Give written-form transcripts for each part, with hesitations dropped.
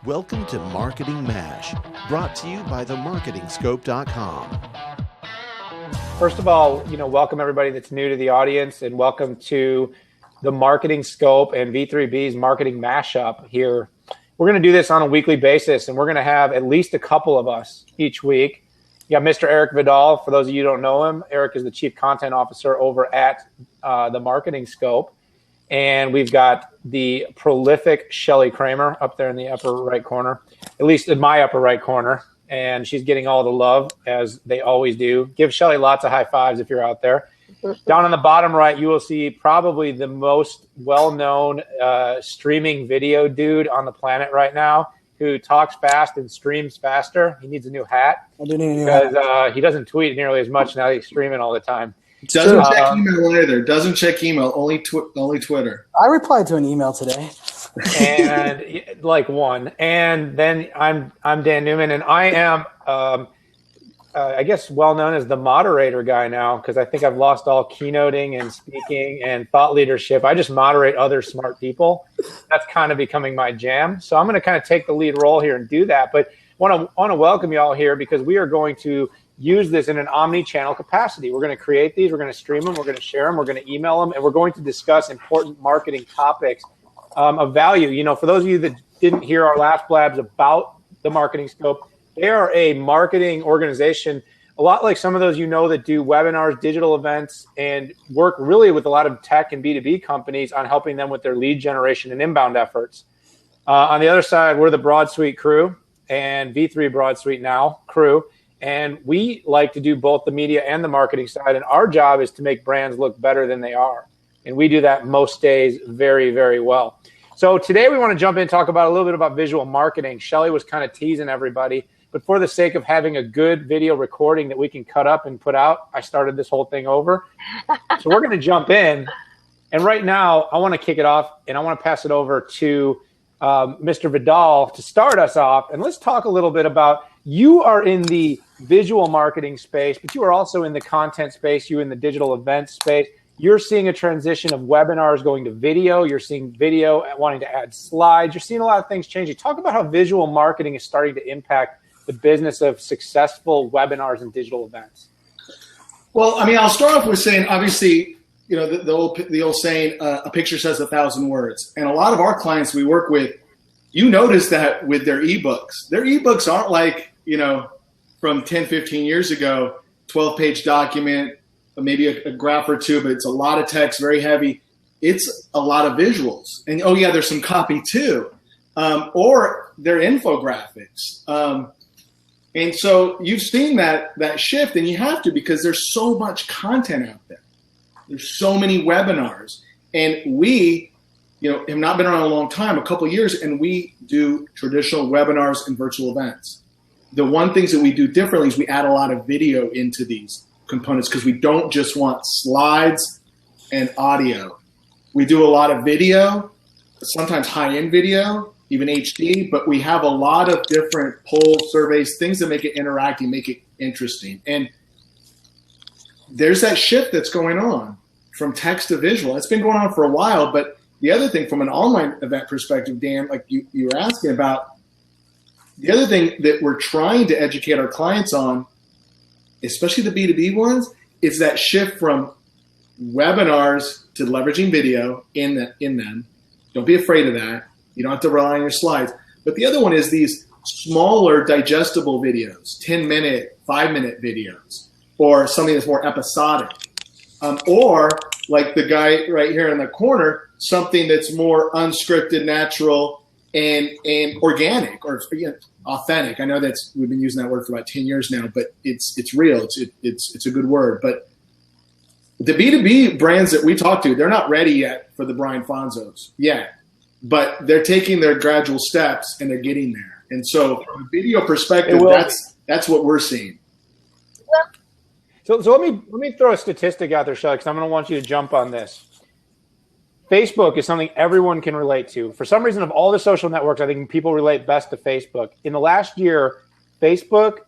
Welcome to Marketing MASH, brought to you by themarketingscope.com. First of all, welcome everybody that's new to the audience, and welcome to the Marketing Scope and V3B's Marketing Mashup here. We're going to do this on a weekly basis, and we're going to have at least a couple of us each week. You got Mr. Eric Vidal. For those of you who don't know him, Eric is the Chief Content Officer over at the Marketing Scope. And we've got the prolific Shelly Kramer up there in the upper right corner, at least in my upper right corner. And she's getting all the love, as they always do. Give Shelly lots of high fives if you're out there. Down on the bottom right, you will see probably the most well-known streaming video dude on the planet right now, who talks fast and streams faster. He needs a new hat because he doesn't tweet nearly as much now. He's streaming all the time. Doesn't check email either. Doesn't check email. Only Twitter. I replied to an email today. And like one. And then I'm Dan Newman, and I am I guess well known as the moderator guy now, because I think I've lost all keynoting and speaking and thought leadership. I just moderate other smart people. That's kind of becoming my jam. So I'm going to kind of take the lead role here and do that. But want to welcome you all here, because we are going to use this in an omni-channel capacity. We're going to create these, we're going to stream them, we're going to share them, we're going to email them, and we're going to discuss important marketing topics of value. For those of you that didn't hear our last blabs about the Marketing Scope, they are a marketing organization, a lot like some of those that do webinars, digital events, and work really with a lot of tech and B2B companies on helping them with their lead generation and inbound efforts. On the other side, we're the BroadSuite crew and V3 BroadSuite now crew. And we like to do both the media and the marketing side. And our job is to make brands look better than they are. And we do that most days very, very well. So today we want to jump in and talk about a little bit about visual marketing. Shelly was kind of teasing everybody. But for the sake of having a good video recording that we can cut up and put out, I started this whole thing over. So we're going to jump in. And right now, I want to kick it off, and I want to pass it over to Mr. Vidal to start us off. And let's talk a little bit about, you are in the visual marketing space, but you are also in the content space, you in the digital event space. You're seeing a transition of webinars going to video. You're seeing video wanting to add slides. You're seeing a lot of things changing. Talk about how visual marketing is starting to impact the business of successful webinars and digital events. Well, I'll start off with saying, obviously, the old saying, a picture says 1,000 words. And a lot of our clients we work with, you notice that with their ebooks. Their ebooks aren't like, from 10, 15 years ago, 12-page document, maybe a graph or two, but it's a lot of text, very heavy. It's a lot of visuals. And, there's some copy too. Or they're infographics. And so you've seen that shift, and you have to, because there's so much content out there. There's so many webinars. And we, have not been around a long time, a couple of years, and we do traditional webinars and virtual events. The one things that we do differently is we add a lot of video into these components, because we don't just want slides and audio. We do a lot of video, sometimes high-end video, even HD, but we have a lot of different polls, surveys, things that make it interactive, make it interesting. And there's that shift that's going on from text to visual. It's been going on for a while, but the other thing from an online event perspective, Dan, like you were asking about, the other thing that we're trying to educate our clients on, especially the B2B ones, is that shift from webinars to leveraging video in them. Don't be afraid of that. You don't have to rely on your slides. But the other one is these smaller digestible videos, 10-minute, 5-minute videos, or something that's more episodic. Or like the guy right here in the corner, something that's more unscripted, natural, and organic, or authentic. I know we've been using that word for about 10 years now, but it's real. It's a good word. But the B2B brands that we talk to, they're not ready yet for the Brian Fanzos yet, but they're taking their gradual steps and they're getting there. And so from a video perspective, that's what we're seeing. So let me throw a statistic out there, Shelly, because I'm going to want you to jump on this. Facebook is something everyone can relate to. For some reason, of all the social networks, I think people relate best to Facebook. In the last year, Facebook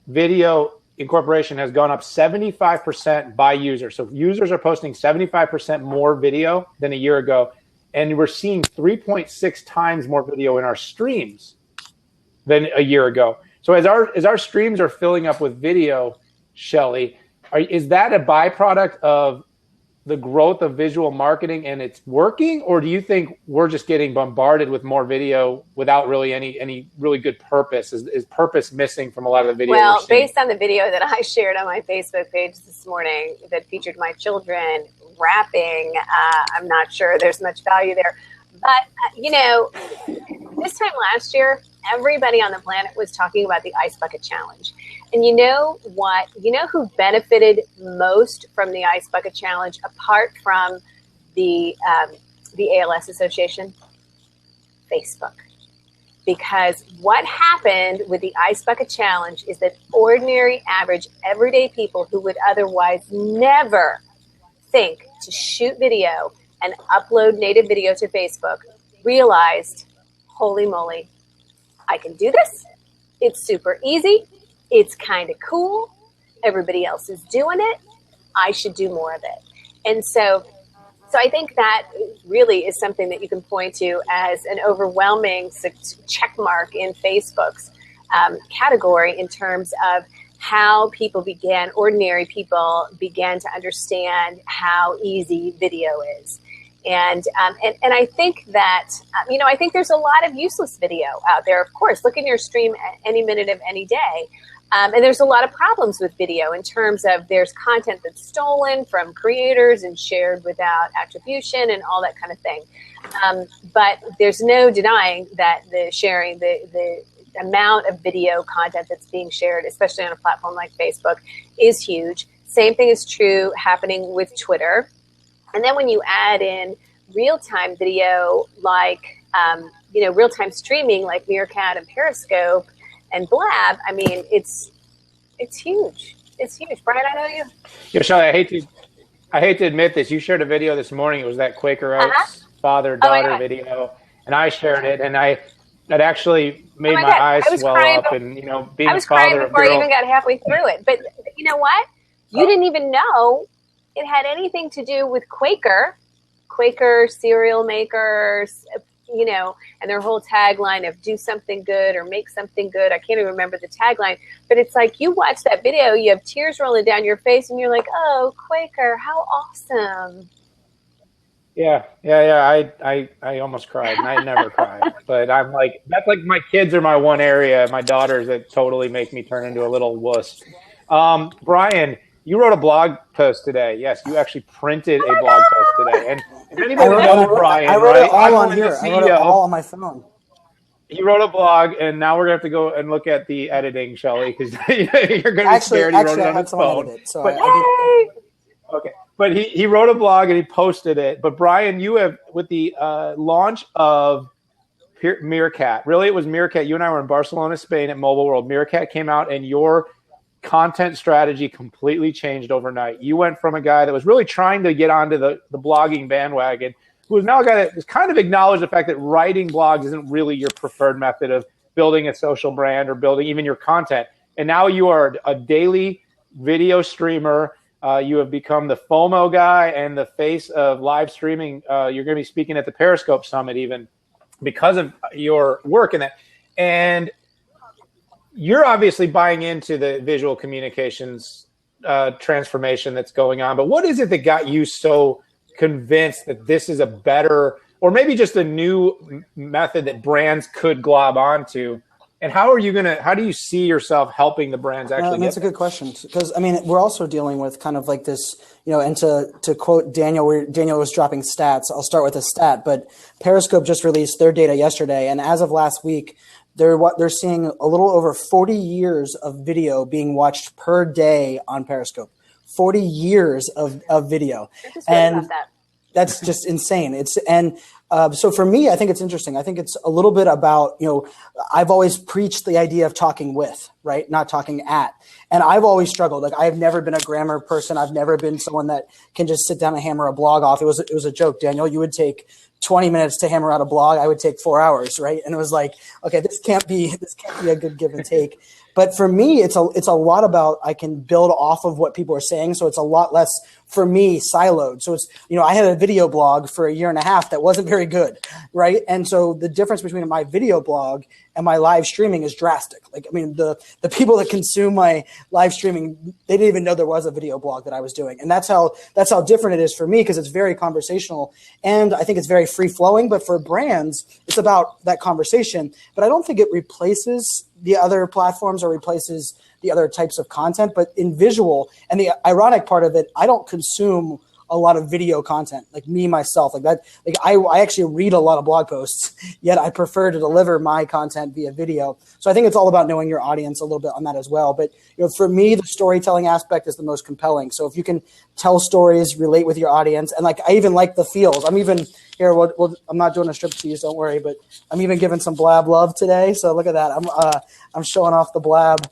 video incorporation has gone up 75% by user. So users are posting 75% more video than a year ago. and we're seeing 3.6 times more video in our streams than a year ago. So as our streams are filling up with video, Shelly, is that a byproduct of the growth of visual marketing and it's working, or do you think we're just getting bombarded with more video without really any really good purpose? Is purpose missing from a lot of the video? Well, based on the video that I shared on my Facebook page this morning that featured my children rapping, I'm not sure there's much value there. But, this time last year, everybody on the planet was talking about the Ice Bucket Challenge. And you know what? You know who benefited most from the Ice Bucket Challenge apart from the ALS Association? Facebook. Because what happened with the Ice Bucket Challenge is that ordinary, average, everyday people who would otherwise never think to shoot video and upload native video to Facebook realized, holy moly, I can do this. It's super easy. It's kind of cool. Everybody else is doing it. I should do more of it. And so I think that really is something that you can point to as an overwhelming check mark in Facebook's category in terms of how ordinary people began to understand how easy video is. And I think that, I think there's a lot of useless video out there. Of course, look in your stream any minute of any day. And there's a lot of problems with video in terms of there's content that's stolen from creators and shared without attribution and all that kind of thing. But there's no denying that the amount of video content that's being shared, especially on a platform like Facebook, is huge. Same thing is true happening with Twitter. And then when you add in real-time video, like, real-time streaming like Meerkat and Periscope and Blab, I mean, it's huge. It's huge. Brian, I know you. Yeah, Shelly, I hate to admit this. You shared a video this morning. It was that Quaker Oats father-daughter video, and I shared it, and that actually made my eyes swell up. And being I was a father crying before of I even got halfway through it. But you know what? You didn't even know it had anything to do with Quaker cereal makers, and their whole tagline of do something good or make something good. I can't even remember the tagline, but it's like you watch that video, you have tears rolling down your face, and you're like, oh, Quaker, how awesome. Yeah. I almost cried, and I never cry. But I'm like, that's like my kids are my one area, my daughters, that totally make me turn into a little wuss. Brian, you wrote a blog post today. Yes, you actually printed a blog post today. And if anybody knows Brian, I wrote it all on here. I wrote it all on my phone. He wrote a blog, and now we're going to have to go and look at the editing, Shelly, because you're going to be scared. He wrote it on his phone. Okay. But he wrote a blog, and he posted it. But Brian, you have, with the launch of Meerkat, really it was Meerkat. You and I were in Barcelona, Spain at Mobile World. Meerkat came out, and your content strategy completely changed overnight. You went from a guy that was really trying to get onto the blogging bandwagon, who is now a guy that has kind of acknowledged the fact that writing blogs isn't really your preferred method of building a social brand or building even your content. And now you are a daily video streamer. You have become the FOMO guy and the face of live streaming. You're going to be speaking at the Periscope Summit even because of your work in that. And you're obviously buying into the visual communications transformation that's going on. But what is it that got you so convinced that this is a better, or maybe just a new method that brands could glob onto? And how do you see yourself helping the brands actually? That's a good question, because we're also dealing with kind of like this, and to quote Daniel, where Daniel was dropping stats. I'll start with a stat, but Periscope just released their data yesterday, and as of last week, they're seeing a little over 40 years of video being watched per day on Periscope. 40 years of video, and that's just insane. So for me, I think it's interesting. I think it's a little bit about, I've always preached the idea of talking with, right? Not talking at. And I've always struggled. Like, I've never been a grammar person. I've never been someone that can just sit down and hammer a blog off. It was a joke, Daniel. You would take 20 minutes to hammer out a blog. I would take 4 hours, right? And it was like, okay, this can't be a good give and take. But for me, it's a lot about, I can build off of what people are saying. So it's a lot less, for me, siloed. So it's, I had a video blog for a year and a half that wasn't very good, right? And so the difference between my video blog and my live streaming is drastic. Like, I mean, the people that consume my live streaming, they didn't even know there was a video blog that I was doing. And that's how different it is for me, because it's very conversational and I think it's very free flowing. But for brands, it's about that conversation. But I don't think it replaces the other platforms or replaces the other types of content, but in visual. And the ironic part of it, I don't consume a lot of video content, like me, myself, like that. Like I actually read a lot of blog posts, yet I prefer to deliver my content via video. So I think it's all about knowing your audience a little bit on that as well. But for me, the storytelling aspect is the most compelling. So if you can tell stories, relate with your audience, and like I even like the feels. I'm even here. I'm not doing a strip tease, don't worry, but I'm even giving some Blab love today. So look at that. I'm showing off the Blab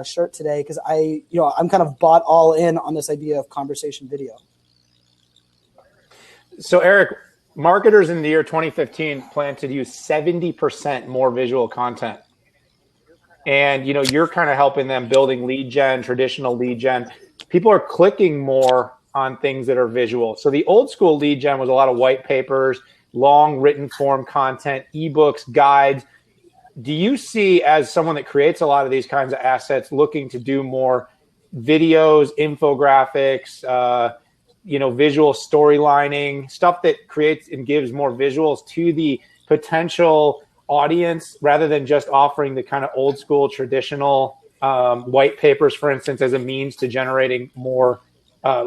shirt today because I'm kind of bought all in on this idea of conversation video. So Eric, marketers in the year 2015 plan to use 70% more visual content. And, you're kind of helping them building lead gen, traditional lead gen. People are clicking more on things that are visual. So the old school lead gen was a lot of white papers, long written form content, ebooks, guides. Do you see, as someone that creates a lot of these kinds of assets, looking to do more videos, infographics, visual storylining, stuff that creates and gives more visuals to the potential audience rather than just offering the kind of old school traditional white papers, for instance, as a means to generating more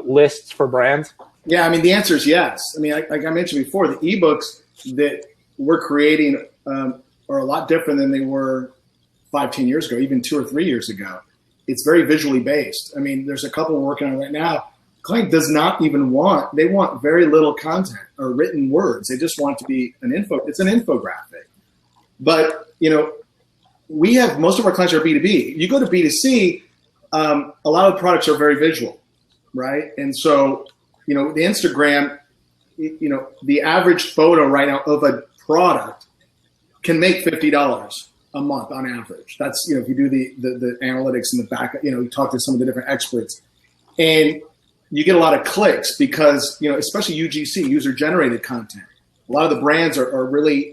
lists for brands? Yeah, I mean, the answer is yes. I mean, like I mentioned before, the ebooks that we're creating are a lot different than they were 5-10 years ago, even 2 or 3 years ago. It's very visually based. I mean, there's a couple we're working on right now. Client does not even they want very little content or written words. They just want it to be it's an infographic. But, we have, most of our clients are B2B. You go to B2C, a lot of products are very visual, right? And so, the Instagram, the average photo right now of a product can make $50 a month on average. That's, if you do the analytics in the back, you talk to some of the different experts. And you get a lot of clicks because, especially UGC, user-generated content. A lot of the brands are really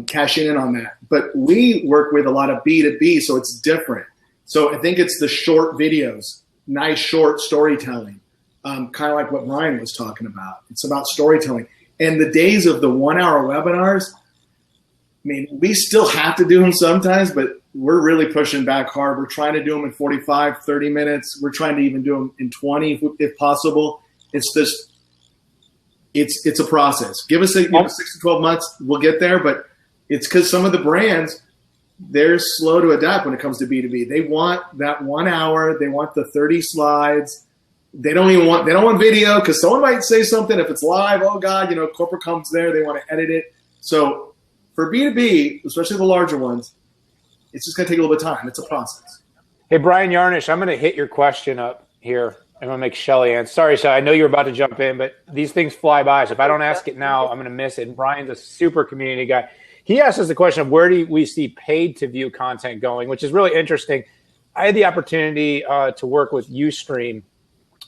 cashing in on that. But we work with a lot of B2B, so it's different. So I think it's the short videos, nice short storytelling, kind of like what Ryan was talking about. It's about storytelling. And the days of the 1-hour webinars, I mean, we still have to do them sometimes, but we're really pushing back hard. We're trying to do them in 45, 30 minutes. We're trying to even do them in 20 if possible. It's just, it's a process. Give us 6 to 12 months, we'll get there. But it's because some of the brands, they're slow to adapt when it comes to B2B. They want that 1 hour. They want the 30 slides. They don't want video because someone might say something if it's live. Oh God, corporate comes there. They want to edit it. So for B2B, especially the larger ones, it's just going to take a little bit of time. It's a process. Hey, Brian Yarnish, I'm going to hit your question up here. I'm going to make Shelly answer. Sorry, Shelly, I know you were about to jump in, but these things fly by. So if I don't ask it now, I'm going to miss it. And Brian's a super community guy. He asked us the question of where do we see paid to view content going, which is really interesting. I had the opportunity to work with Ustream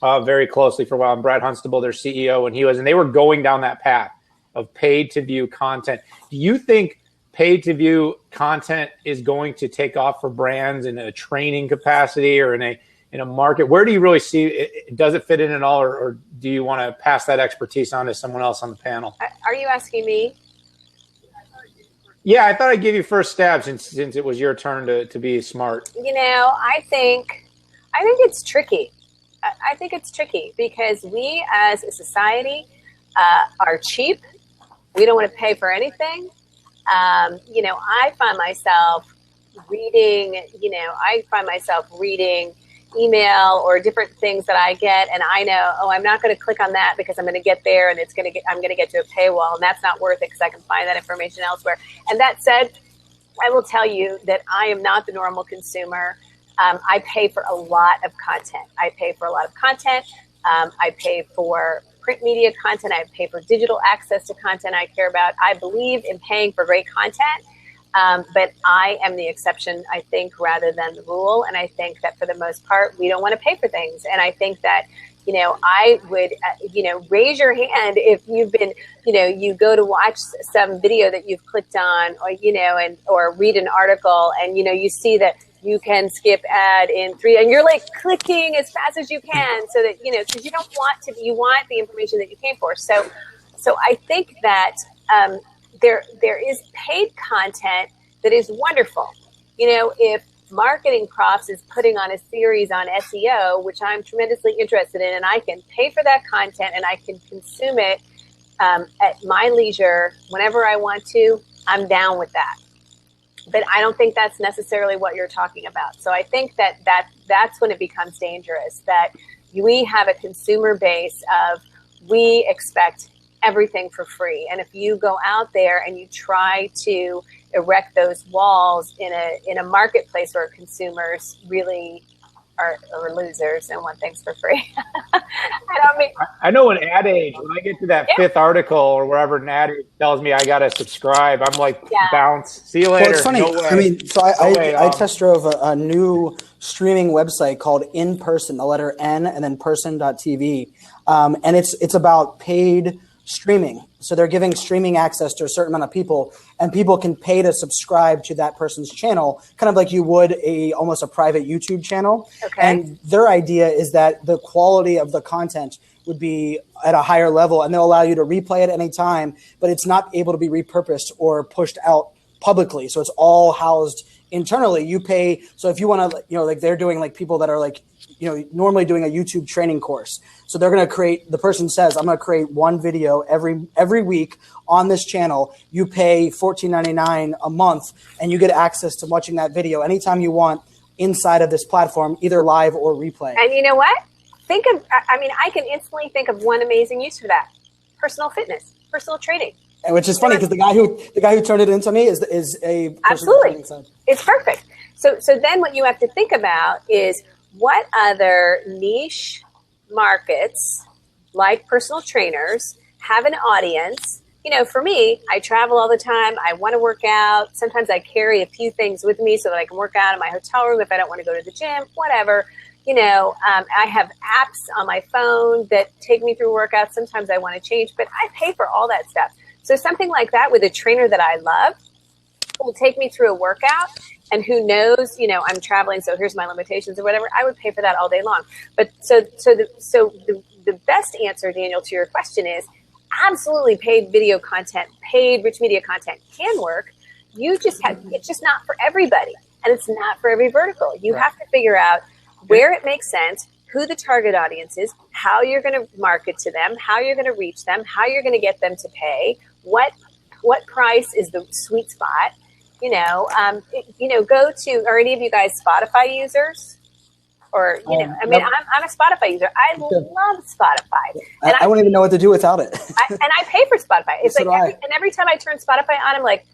very closely for a while. And Brad Hunstable, their CEO, and they were going down that path of paid to view content. Do you think paid to view content is going to take off for brands in a training capacity or in a market? Where do you really see it? Does it fit in at all, or do you want to pass that expertise on to someone else on the panel? Are you asking me? Yeah, I thought I'd give you first stab since it was your turn to be smart. I think it's tricky. I think it's tricky because we as a society are cheap. We don't want to pay for anything. I find myself reading email or different things that I get, and I know, I'm not going to click on that because I'm going to get there and I'm going to get to a paywall, and that's not worth it because I can find that information elsewhere. And that said, I will tell you that I am not the normal consumer. I pay for a lot of content. I pay for print media content. I pay for digital access to content I care about. I believe in paying for great content. But I am the exception, I think, rather than the rule. And I think that for the most part, we don't want to pay for things. And I think that, I would, raise your hand if you've been, you go to watch some video that you've clicked on, or, or read an article, and, you see that you can skip ad in 3, and you're like clicking as fast as you can so that, because you don't want to, you want the information that you came for. So I think that there is paid content that is wonderful. If Marketing Profs is putting on a series on SEO, which I'm tremendously interested in, and I can pay for that content and I can consume it at my leisure whenever I want to, I'm down with that. But I don't think that's necessarily what you're talking about. So I think that's when it becomes dangerous, that we have a consumer base of, we expect everything for free. And if you go out there and you try to erect those walls in a marketplace where consumers really are losers and want things for free. I know an ad age, when I get to that 5th article or wherever an ad age tells me I got to subscribe, I'm like, bounce. See you later. Well, it's funny. No way. I mean, so I test drove a new streaming website called In Person, the letter N and then person.tv. And it's about paid streaming. So they're giving streaming access to a certain amount of people, and people can pay to subscribe to that person's channel, kind of like you would almost a private YouTube channel. Okay. And their idea is that the quality of the content would be at a higher level, and they'll allow you to replay it any time, but it's not able to be repurposed or pushed out publicly. So it's all housed internally. You pay. So if you want to, like they're doing like people that are like, normally doing a YouTube training course. So they're going to create, the person says, I'm going to create one video every week on this channel. You pay $14.99 a month and you get access to watching that video anytime you want inside of this platform, either live or replay. And you know what? I can instantly think of one amazing use for that. Personal fitness, personal training. And which is funny because the guy who turned it into me is a absolutely. It's perfect. So then what you have to think about is, what other niche markets like personal trainers have an audience? For me, I travel all the time. I want to work out. Sometimes I carry a few things with me so that I can work out in my hotel room if I don't want to go to the gym, whatever. I have apps on my phone that take me through workouts. Sometimes I want to change, but I pay for all that stuff. So something like that with a trainer that I love will take me through a workout. And who knows, I'm traveling, so here's my limitations or whatever. I would pay for that all day long. But so the best answer, Daniel, to your question is absolutely paid video content, paid rich media content can work. It's just not for everybody. And it's not for every vertical. You have to figure out where it makes sense, who the target audience is, how you're going to market to them, how you're going to reach them, how you're going to get them to pay, what price is the sweet spot. Go to, are any of you guys Spotify users? Or, I'm a Spotify user. I love Spotify. And I wouldn't even know what to do without it. and I pay for Spotify. It's every time I turn Spotify on, I'm like,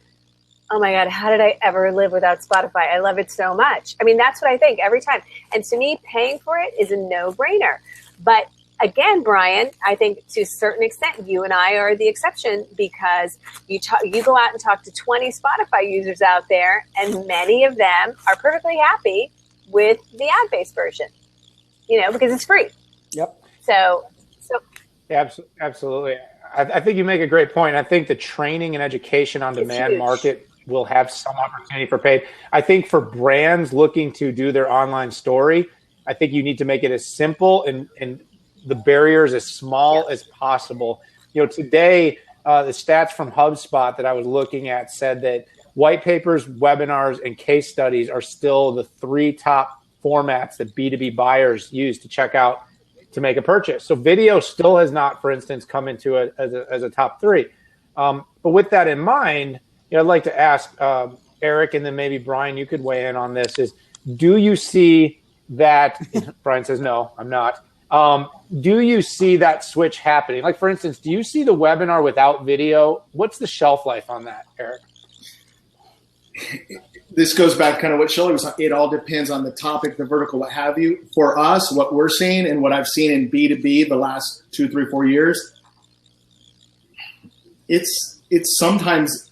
oh my God, how did I ever live without Spotify? I love it so much. I mean, that's what I think every time. And to me, paying for it is a no-brainer. But again, Brian, I think to a certain extent, you and I are the exception, because you go out and talk to 20 Spotify users out there, and many of them are perfectly happy with the ad-based version, because it's free. Yep. So. Yeah, absolutely. I think you make a great point. I think the training and education on demand market will have some opportunity for paid. I think for brands looking to do their online story, I think you need to make it as simple and the barriers as small as possible. Today, the stats from HubSpot that I was looking at said that white papers, webinars, and case studies are still the 3 top formats that B2B buyers use to check out to make a purchase. So video still has not, for instance, come into it as a top 3. But with that in mind, I'd like to ask Eric, and then maybe Brian, you could weigh in on this, is do you see that, Brian says, no, I'm not. Do you see that switch happening? Like, for instance, do you see the webinar without video? What's the shelf life on that, Eric? This goes back kind of what Shelly was talking. It all depends on the topic, the vertical, what have you. For us, what we're seeing and what I've seen in B2B the last 2, 3, 4 years, it's sometimes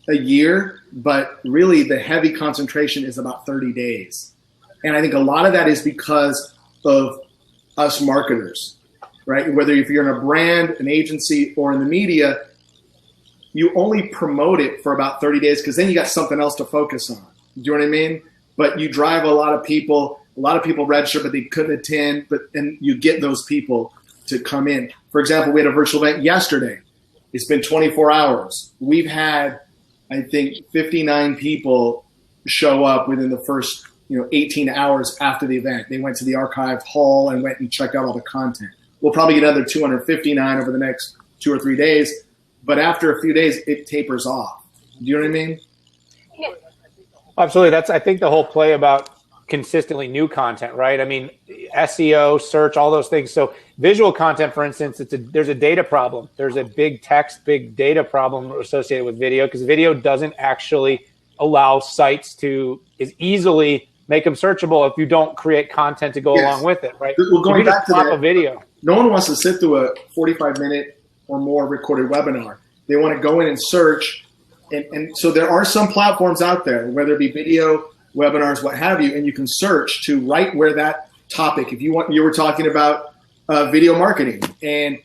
a year, but really the heavy concentration is about 30 days. And I think a lot of that is because of us marketers, right? Whether if you're in a brand, an agency, or in the media, you only promote it for about 30 days because then you got something else to focus on. Do you know what I mean? But you drive a lot of people register, but they couldn't attend, and you get those people to come in. For example, we had a virtual event yesterday. It's been 24 hours. We've had, I think, 59 people show up within the first 18 hours after the event. They went to the archive hall and went and checked out all the content. We'll probably get another 259 over the next 2 or 3 days. But after a few days, it tapers off. Do you know what I mean? Yeah. Absolutely. That's, I think, the whole play about consistently new content, right? I mean, SEO, search, all those things. So visual content, for instance, there's a data problem. There's a big text, big data problem associated with video because video doesn't actually allow sites to as easily make them searchable if you don't create content to go along with it, right? Well, going back to that, a video. No one wants to sit through a 45-minute or more recorded webinar. They want to go in and search. And so there are some platforms out there, whether it be video, webinars, what have you, and you can search to right where that topic, if you were talking about video marketing, and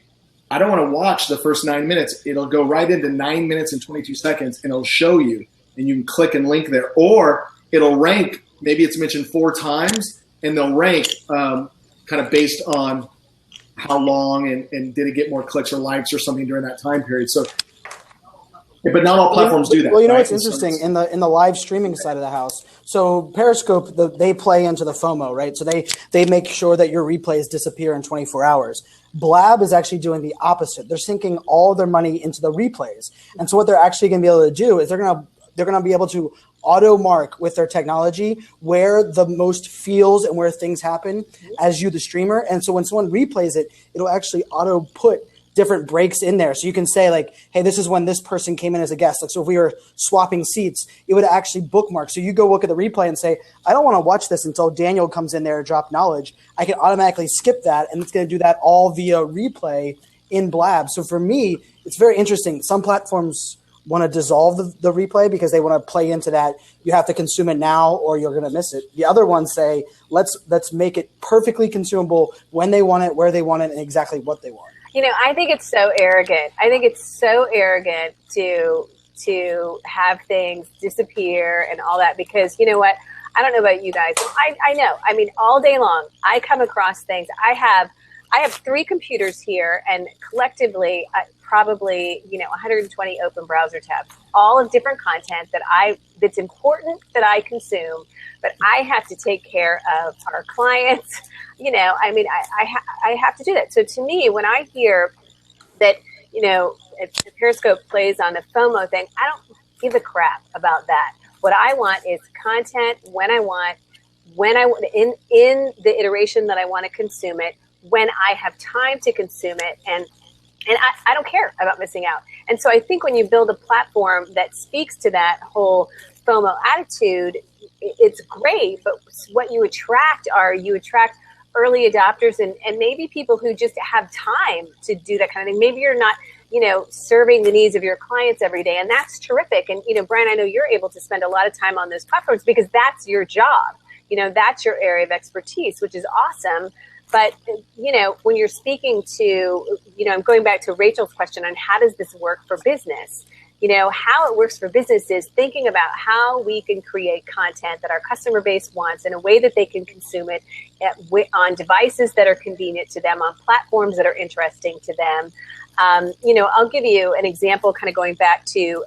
I don't want to watch the first 9 minutes. It'll go right into 9 minutes and 22 seconds, and it'll show you, and you can click and link there. Or it'll rank, maybe it's mentioned 4 times, and they'll rank kind of based on how long and did it get more clicks or likes or something during that time period. So, but not all platforms do that. Well, right? What's interesting in the live streaming side of the house. So Periscope, they play into the FOMO, right? So they make sure that your replays disappear in 24 hours. Blab is actually doing the opposite. They're sinking all their money into the replays, and so what they're actually going to be able to do is they're going to be able to auto mark with their technology where the most feels and where things happen as you, the streamer. And so when someone replays it, it'll actually auto put different breaks in there. So you can say like, hey, this is when this person came in as a guest. Like, so if we were swapping seats, it would actually bookmark. So you go look at the replay and say, I don't want to watch this until Daniel comes in there and drop knowledge. I can automatically skip that. And it's going to do that all via replay in Blab. So for me, it's very interesting. Some platforms want to dissolve the replay because they want to play into that. You have to consume it now or you're going to miss it. The other ones say, let's make it perfectly consumable when they want it, where they want it, and exactly what they want. I think it's so arrogant. I think it's so arrogant to have things disappear and all that, because you know what? I don't know about you guys. I know. I mean, all day long, I come across things. I have 3 computers here, and collectively, probably 120 open browser tabs, all of different content that's important that I consume, but I have to take care of our clients. I have to do that. So to me, when I hear that, if Periscope plays on the FOMO thing, I don't give a crap about that. What I want is content when I want, in the iteration that I want to consume it, when I have time to consume it, and I don't care about missing out. And so I think when you build a platform that speaks to that whole FOMO attitude, it's great, but what you attract early adopters and maybe people who just have time to do that kind of thing. Maybe you're not, serving the needs of your clients every day, and that's terrific. And, Brian, I know you're able to spend a lot of time on those platforms because that's your job. That's your area of expertise, which is awesome. But, when you're speaking to, I'm going back to Rachel's question on how does this work for business? How it works for business is thinking about how we can create content that our customer base wants in a way that they can consume it on devices that are convenient to them, on platforms that are interesting to them. I'll give you an example, kind of going back to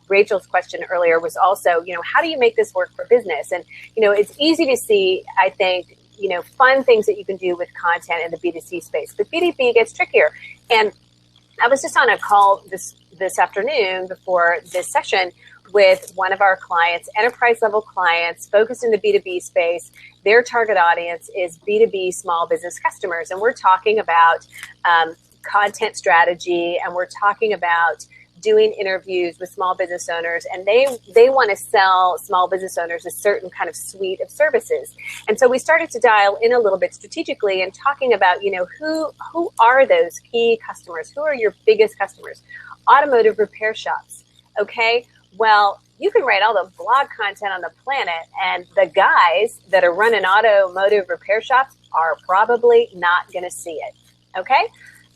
Rachel's question earlier, was also, how do you make this work for business? And, it's easy to see, I think, fun things that you can do with content in the B2C space. But B2B gets trickier. And I was just on a call this afternoon before this session with one of our clients, enterprise level clients focused in the B2B space. Their target audience is B2B small business customers. And we're talking about content strategy, and we're talking about doing interviews with small business owners, and they want to sell small business owners a certain kind of suite of services. And so we started to dial in a little bit strategically and talking about, who are those key customers? Who are your biggest customers? Automotive repair shops. Okay. Well, you can write all the blog content on the planet, and the guys that are running automotive repair shops are probably not going to see it. Okay?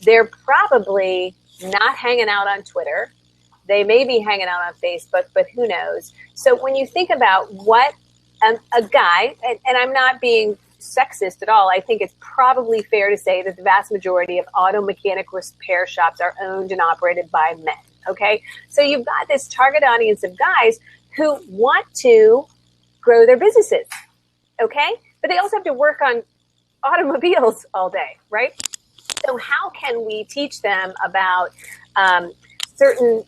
They're probably not hanging out on Twitter. They may be hanging out on Facebook, but who knows? So when you think about what a guy, and I'm not being sexist at all, I think it's probably fair to say that the vast majority of auto mechanic repair shops are owned and operated by men. Okay, so you've got this target audience of guys who want to grow their businesses. Okay, but they also have to work on automobiles all day, right? So how can we teach them about certain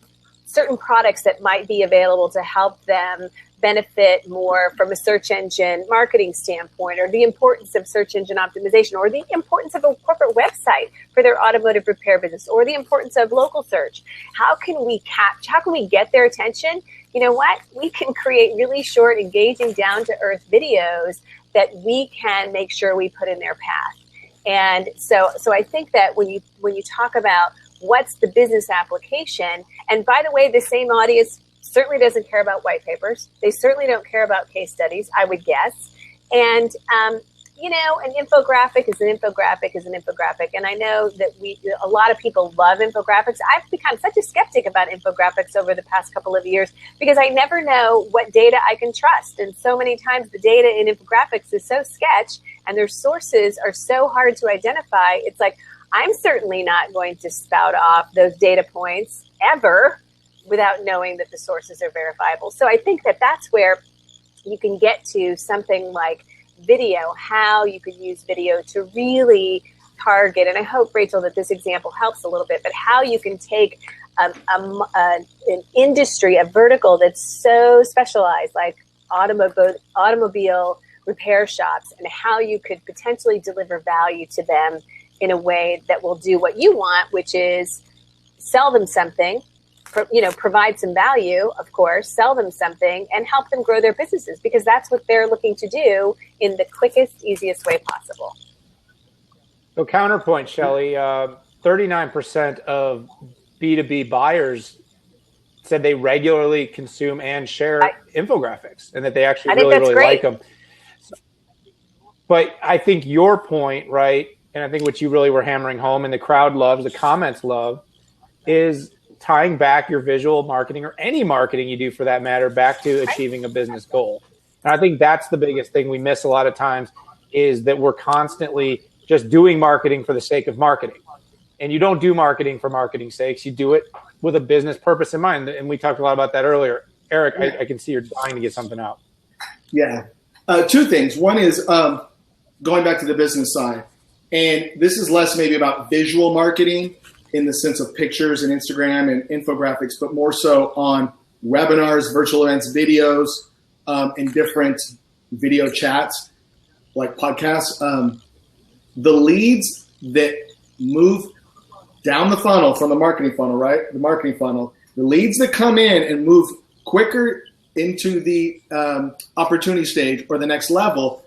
products that might be available to help them benefit more from a search engine marketing standpoint, or the importance of search engine optimization, or the importance of a corporate website for their automotive repair business, or the importance of local search? How can we get their attention? You know what? We can create really short, engaging, down-to-earth videos that we can make sure we put in their path. And so I think that when you talk about what's the business application, and by the way, the same audience certainly doesn't care about white papers. They certainly don't care about case studies, I would guess. And, an infographic is an infographic is an infographic. And I know that a lot of people love infographics. I've become such a skeptic about infographics over the past couple of years because I never know what data I can trust. And so many times the data in infographics is so sketch and their sources are so hard to identify. It's like, I'm certainly not going to spout off those data points ever without knowing that the sources are verifiable. So I think that that's where you can get to something like video, how you could use video to really target. And I hope, Rachel, that this example helps a little bit, but how you can take an industry, a vertical that's so specialized, like automobile repair shops, and how you could potentially deliver value to them in a way that will do what you want, which is sell them something, provide some value, of course, sell them something, and help them grow their businesses, because that's what they're looking to do in the quickest, easiest way possible. So counterpoint, Shelly, 39% of B2B buyers said they regularly consume and share infographics, and that they actually really like them. But I think your point, right, and I think what you really were hammering home and the crowd loves, the comments love, is tying back your visual marketing, or any marketing you do for that matter, back to achieving a business goal. And I think that's the biggest thing we miss a lot of times, is that we're constantly just doing marketing for the sake of marketing. And you don't do marketing for marketing's sakes. You do it with a business purpose in mind. And we talked a lot about that earlier. Eric, I can see you're dying to get something out. Yeah. Two things. One is going back to the business side. And this is less maybe about visual marketing in the sense of pictures and Instagram and infographics, but more so on webinars, virtual events, videos, and different video chats like podcasts. The leads that move down the funnel from the marketing funnel, right? The marketing funnel, the leads that come in and move quicker into the opportunity stage or the next level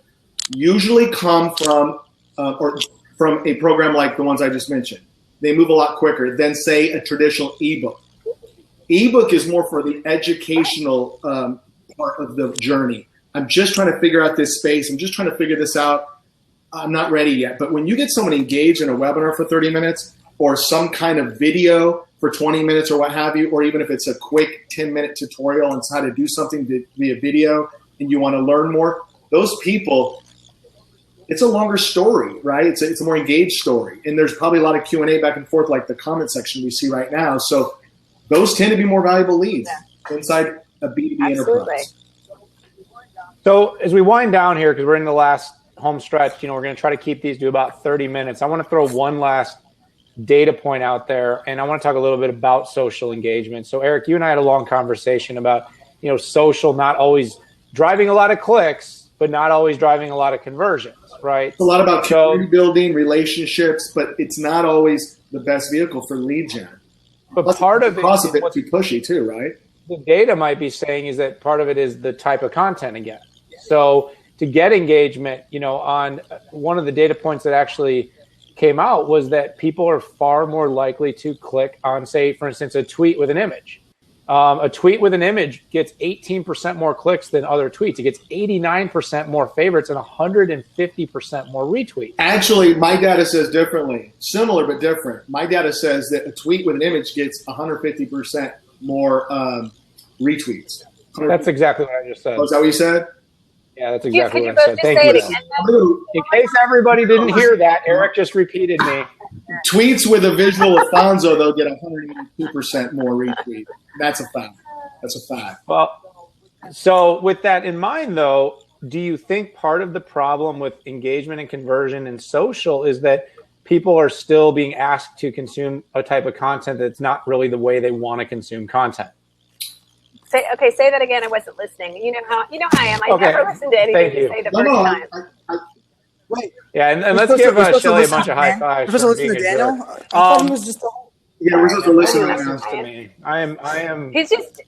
usually come from a program like the ones I just mentioned. They move a lot quicker than, say, a traditional ebook. Ebook is more for the educational part of the journey. I'm just trying to figure out this space. I'm just trying to figure this out. I'm not ready yet. But when you get someone engaged in a webinar for 30 minutes or some kind of video for 20 minutes or what have you, or even if it's a quick 10-minute tutorial on how to do something via video and you want to learn more, those people, it's a longer story, right? It's a more engaged story. And there's probably a lot of Q&A back and forth, like the comment section we see right now. So those tend to be more valuable leads inside a B2B enterprise. So as we wind down here, because we're in the last home stretch, we're going to try to keep these to about 30 minutes. I want to throw one last data point out there, and I want to talk a little bit about social engagement. So Eric, you and I had a long conversation about, social not always driving a lot of clicks, but not always driving a lot of conversions, right? It's a lot about community building, relationships, but it's not always the best vehicle for lead gen. But part of the cost of it to be pushy too, right? The data might be saying is that part of it is the type of content again. So to get engagement, on one of the data points that actually came out was that people are far more likely to click on, say, for instance, a tweet with an image. A tweet with an image gets 18% more clicks than other tweets. It gets 89% more favorites and 150% more retweets. Actually, my data says differently. Similar but different. My data says that a tweet with an image gets 150% more retweets. That's exactly what I just said. Oh, is that what you said? Yeah, that's exactly Could what I you both said. just Thank say you. it again? In case everybody didn't hear that, Eric just repeated me. Tweets with a visual of Fanzo, though, get 182% more retweets. That's a fact. That's a fact. Well, so with that in mind, though, do you think part of the problem with engagement and conversion in social is that people are still being asked to consume a type of content that's not really the way they want to consume content? Say that again. I wasn't listening. You know how I am. I never listen to anything you say the first time. Wait. Yeah, and let's give Shelly a bunch of high fives. We're supposed to listen to Daniel? I thought he was just Yeah, we're supposed to listen right now. to me. I am. He's just.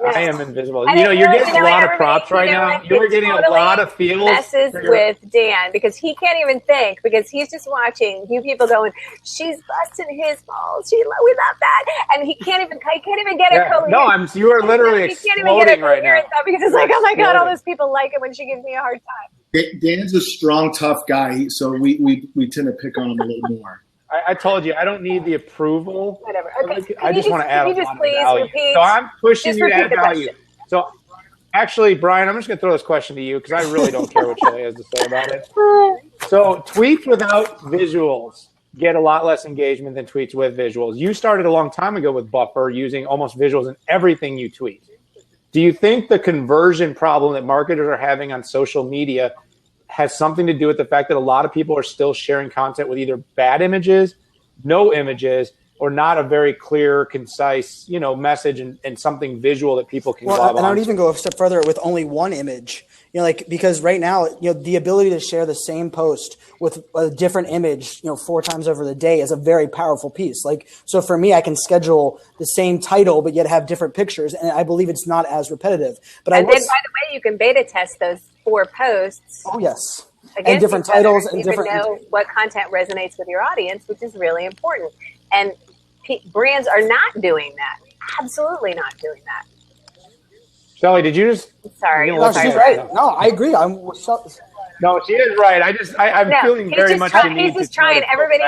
I am invisible. And You're getting a lot of props right now. You're getting a lot of feels. Messes with Dan because he can't even think because he's just watching you people going, she's busting his balls. We love that, and he can't even get a coherent. No, you are literally exploding right now because it's like, oh my god, all those people like it when she gives me a hard time. Dan's a strong, tough guy, so we tend to pick on him a little more. I told you I don't need the approval. Whatever. Okay. I just want to add a lot of value. Repeat, so I'm pushing you to add value. Question. So actually, Brian, I'm just going to throw this question to you because I really don't care what Shelly has to say about it. So tweets without visuals get a lot less engagement than tweets with visuals. You started a long time ago with Buffer using almost visuals in everything you tweet. Do you think the conversion problem that marketers are having on social media has something to do with the fact that a lot of people are still sharing content with either bad images, no images, or not a very clear, concise, message and something visual that people can glob on? And I would even go a step further with only one image. Because right now, the ability to share the same post with a different image, 4 times over the day is a very powerful piece. So for me, I can schedule the same title, but yet have different pictures. And I believe it's not as repetitive. But then, by the way, you can beta test those 4 posts. Oh, yes. And different titles and different. Know what content resonates with your audience, which is really important. And brands are not doing that. Absolutely not doing that. Shelly, did you just? Sorry. No, she's right. No, I agree. No, she is right. I'm feeling very much the need. He's just trying.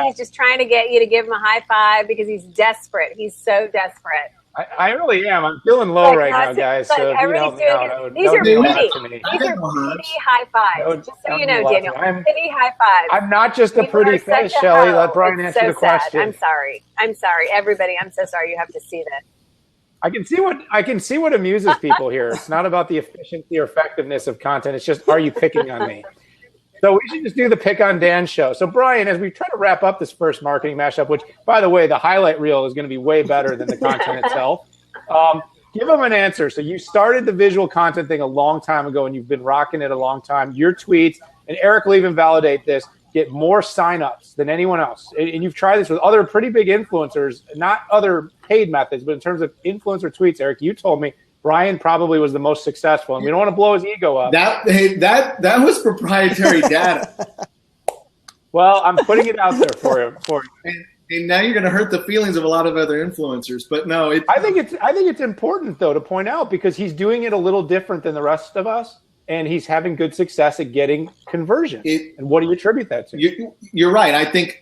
He's just trying to get you to give him a high five because he's desperate. He's so desperate. I really am. I'm feeling low right now, guys. So everybody's doing these are pretty. These are pretty high fives. Just so you know, Daniel, pretty high fives. I'm not just a pretty face, Shelly. Let Brian answer the question. I'm sorry. Everybody, I'm so sorry. You have to see this. I can see what amuses people here. It's not about the efficiency or effectiveness of content. It's just, are you picking on me? So we should just do the pick on Dan show. So Brian, as we try to wrap up this first marketing mashup, which by the way, the highlight reel is going to be way better than the content itself. Give them an answer. So you started the visual content thing a long time ago and you've been rocking it a long time. Your tweets, and Eric will even validate this, get more signups than anyone else. And you've tried this with other pretty big influencers, not other paid methods, but in terms of influencer tweets, Eric, you told me Brian probably was the most successful, and we don't want to blow his ego up. That was proprietary data. Well, I'm putting it out there for you. And now you're going to hurt the feelings of a lot of other influencers. But no, I think it's important though to point out because he's doing it a little different than the rest of us. And he's having good success at getting conversion. And what do you attribute that to? You're right. I think,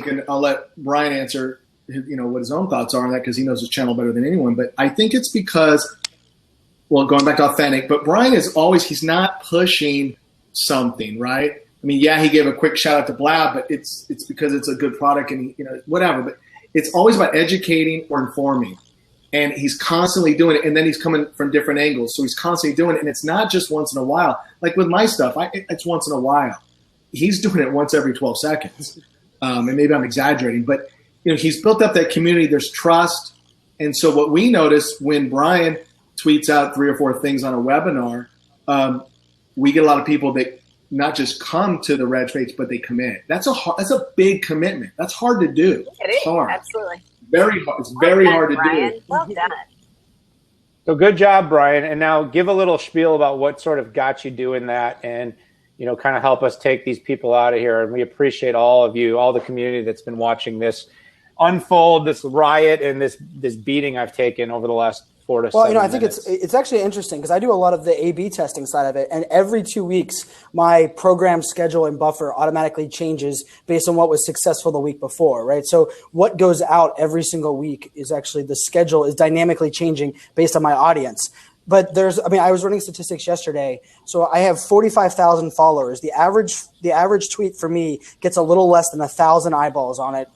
and I'll let Brian answer, what his own thoughts are on that because he knows his channel better than anyone. But I think it's because, going back to authentic, but Brian he's not pushing something, right? I mean, yeah, he gave a quick shout out to Blab, but it's because it's a good product and whatever. But it's always about educating or informing. And he's constantly doing it, and then he's coming from different angles. So he's constantly doing it, and it's not just once in a while. Like with my stuff, it's once in a while. He's doing it once every 12 seconds. And maybe I'm exaggerating, but he's built up that community. There's trust. And so what we notice when Brian tweets out 3 or 4 things on a webinar, we get a lot of people that not just come to the Reg page, but they commit. That's a big commitment. That's hard to do. It is, hard. Absolutely. Very hard. It's very hard to Brian. do. Well done. So good job, Brian. And now give a little spiel about what sort of got you doing that and, kind of help us take these people out of here. And we appreciate all of you, all the community that's been watching this unfold, this riot and this beating I've taken over the last 4 to 7 Well, I think minutes. it's actually interesting because I do a lot of the A/B testing side of it, and every 2 weeks, my program schedule and buffer automatically changes based on what was successful the week before, right? So what goes out every single week is actually the schedule is dynamically changing based on my audience. But I was running statistics yesterday. So I have 45,000 followers. The average tweet for me gets a little less than 1,000 eyeballs on it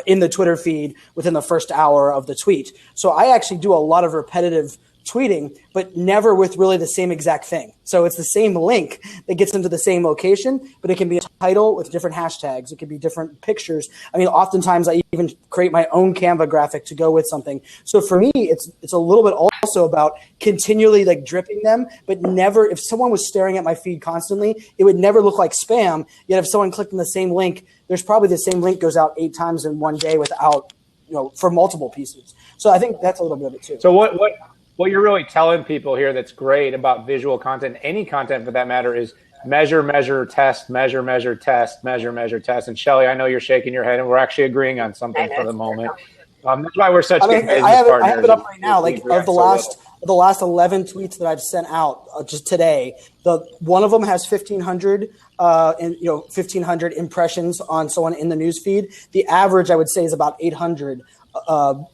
in the Twitter feed within the first hour of the tweet. So I actually do a lot of repetitive tweeting, but never with really the same exact thing. So it's the same link that gets into the same location, but it can be a title with different hashtags. It could be different pictures. I mean, oftentimes I even create my own Canva graphic to go with something. So for me, it's a little bit also about continually like dripping them, but never, if someone was staring at my feed constantly, it would never look like spam. Yet if someone clicked on the same link, there's probably the same link goes out 8 times in one day without, for multiple pieces. So I think that's a little bit of it too. So what you're really telling people here that's great about visual content, any content for that matter, is measure, test, measure, test, measure, test. And Shelly, I know you're shaking your head, and we're actually agreeing on something for the moment. That's why we're such good business partners. I have it up right now. Like of the last 11 tweets that I've sent out just today, one of them has 1,500 1,500 impressions on someone in the news feed. The average, I would say, is about 800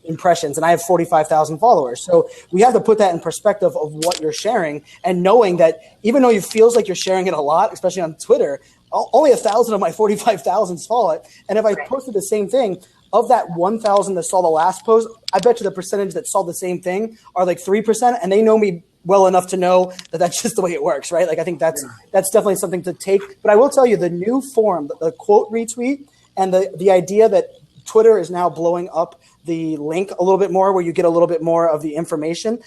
impressions, and I have 45,000 followers. So we have to put that in perspective of what you're sharing, and knowing that even though it feels like you're sharing it a lot, especially on Twitter, only 1,000 of my 45,000 saw it. And if I posted the same thing, of that 1,000 that saw the last post, I bet you the percentage that saw the same thing are like 3%, and they know me well enough to know that that's just the way it works, right? Like I think that's definitely something to take. But I will tell you, the new form, the quote retweet, and the idea that Twitter is now blowing up the link a little bit more, where you get a little bit more of the information.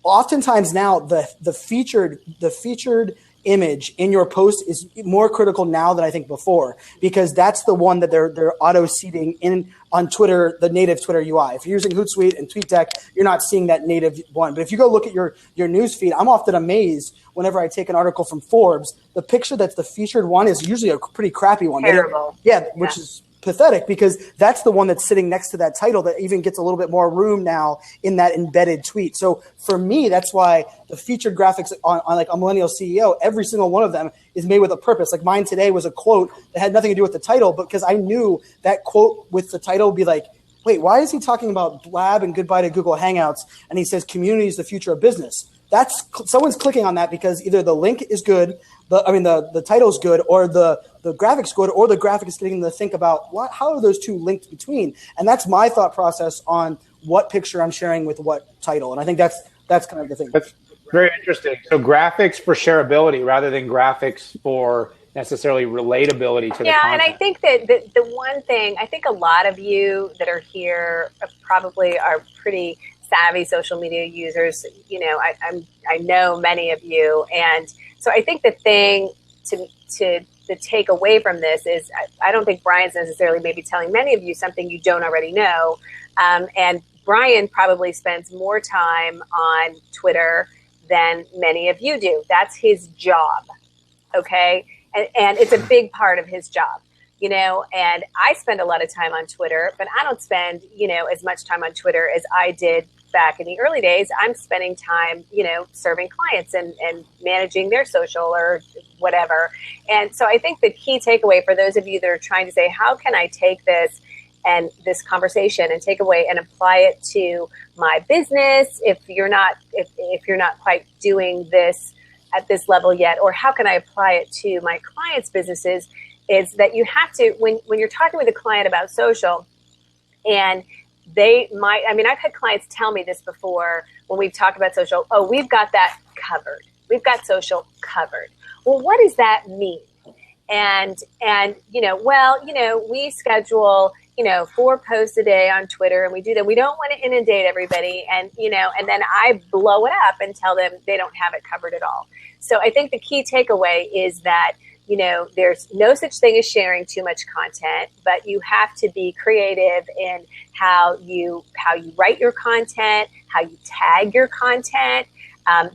Oftentimes now, the featured image in your post is more critical now than I think before, because that's the one that they're auto seeding in on Twitter, the native Twitter UI. If you're using Hootsuite and TweetDeck, you're not seeing that native one. But if you go look at your news feed, I'm often amazed whenever I take an article from Forbes, the picture that's the featured one is usually a pretty crappy one. Terrible. Which is pathetic, because that's the one that's sitting next to that title that even gets a little bit more room now in that embedded tweet. So for me, that's why the featured graphics on like a millennial CEO, every single one of them is made with a purpose. Like mine today was a quote that had nothing to do with the title, but because I knew that quote with the title would be like, wait, why is he talking about Blab and goodbye to Google Hangouts? And he says community is the future of business. That's someone's clicking on that because either the link is good, the title is good, or the graphics good, or the graphic is getting them to think about how are those two linked between. And that's my thought process on what picture I'm sharing with what title. And I think that's kind of the thing. That's very interesting. So graphics for shareability rather than graphics for necessarily relatability to the content. Yeah, and I think that the one thing, I think a lot of you that are here probably are pretty savvy social media users. I know many of you, and so I think the thing to take away from this is I don't think Brian's necessarily maybe telling many of you something you don't already know, and Brian probably spends more time on Twitter than many of you do. That's his job, okay, and it's a big part of his job. And I spend a lot of time on Twitter, but I don't spend, as much time on Twitter as I did back in the early days. I'm spending time, serving clients and managing their social or whatever. And so I think the key takeaway for those of you that are trying to say, how can I take this and this conversation and take away and apply it to my business if you're not quite doing this at this level yet, or how can I apply it to my clients' businesses, is that you have to, when you're talking with a client about social, and I've had clients tell me this before when we've talked about social, we've got that covered. We've got social covered. Well, what does that mean? And we schedule, 4 posts a day on Twitter, and we do that. We don't want to inundate everybody, and then I blow it up and tell them they don't have it covered at all. So I think the key takeaway is that, there's no such thing as sharing too much content, but you have to be creative in how you write your content, how you tag your content,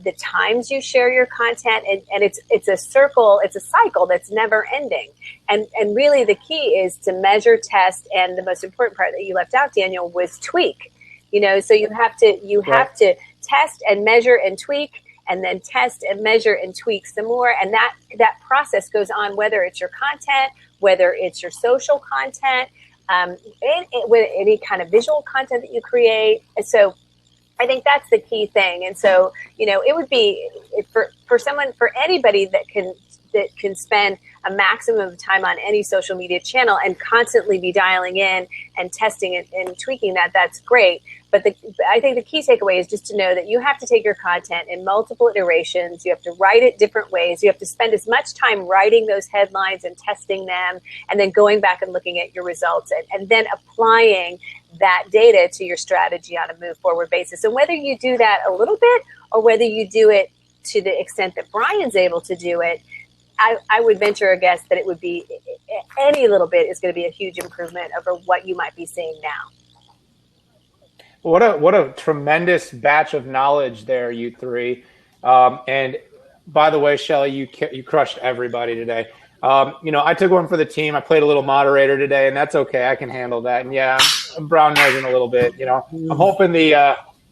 the times you share your content, and it's a circle, it's a cycle that's never ending. And really the key is to measure, test, and the most important part that you left out, Daniel, was tweak. So you have to test and measure and tweak, and then test and measure and tweak some more. And that process goes on, whether it's your content, whether it's your social content, with any kind of visual content that you create. And so I think that's the key thing. And so, it would be for anybody that can spend a maximum of time on any social media channel and constantly be dialing in and testing it and tweaking that's great. But I think the key takeaway is just to know that you have to take your content in multiple iterations. You have to write it different ways. You have to spend as much time writing those headlines and testing them, and then going back and looking at your results and then applying that data to your strategy on a move forward basis. And whether you do that a little bit or whether you do it to the extent that Brian's able to do it, I would venture a guess that it would be any little bit is going to be a huge improvement over what you might be seeing now. What a tremendous batch of knowledge there, you three. And by the way, Shelly, you crushed everybody today. I took one for the team. I played a little moderator today, and that's okay. I can handle that. And yeah, I'm brown nosing a little bit.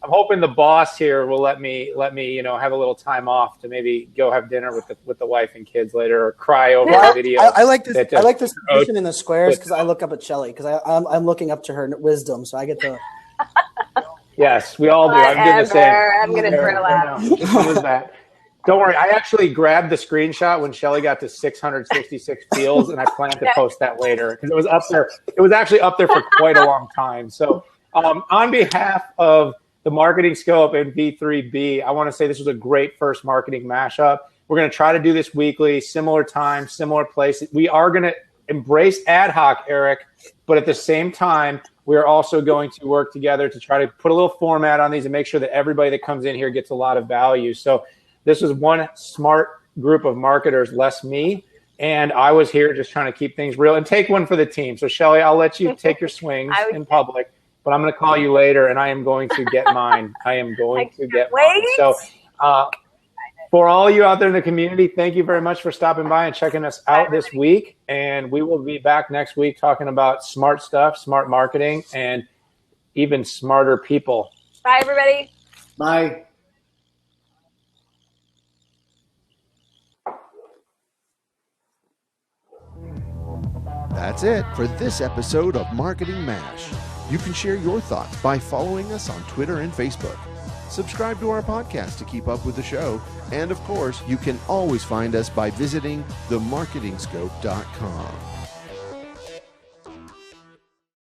I'm hoping the boss here will let me have a little time off to maybe go have dinner with the wife and kids later, or cry over the video. I like this. I like this position in the squares because I look up at Shelly because I'm looking up to her wisdom, so I get to. Yes, we all do. I'm doing the same. I'm going to throw out. What was that? Don't worry. I actually grabbed the screenshot when Shelly got to 666 fields, and I plan to post that later because it was up there. It was actually up there for quite a long time. So, on behalf of the Marketing Scope and V3B, I want to say this was a great first marketing mashup. We're going to try to do this weekly, similar time, similar place. We are going to embrace ad hoc, Eric, but at the same time, we're also going to work together to try to put a little format on these and make sure that everybody that comes in here gets a lot of value. So this was one smart group of marketers, less me, and I was here just trying to keep things real and take one for the team. So Shelly, I'll let you take your swings in public, but I'm going to call you later, and I am going to get mine. I am going to get mine. So for all you out there in the community, thank you very much for stopping by and checking us out this week. And we will be back next week talking about smart stuff, smart marketing, and even smarter people. Bye, everybody. Bye. That's it for this episode of Marketing MASH. You can share your thoughts by following us on Twitter and Facebook. Subscribe to our podcast to keep up with the show. And of course, you can always find us by visiting themarketingscope.com.